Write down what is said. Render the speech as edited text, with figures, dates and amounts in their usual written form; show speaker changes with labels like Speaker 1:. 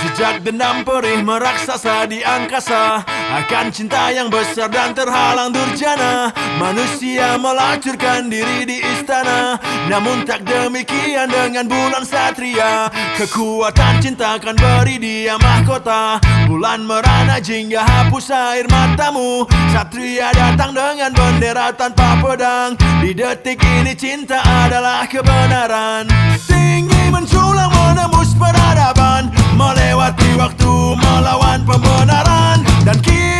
Speaker 1: Jejak dendam perih meraksasa di angkasa, akan cinta yang besar dan terhalang durjana. Manusia melacurkan diri di istana, namun tak demikian dengan bulan satria. Kekuatan cinta akan beri dia mahkota, bulan merana jingga hapus air matamu. Satria datang dengan bendera tanpa pedang, di detik ini cinta adalah kebenaran. Tinggi menjulang menembus peradaban, melewati waktu melawan pembenaran, dan kini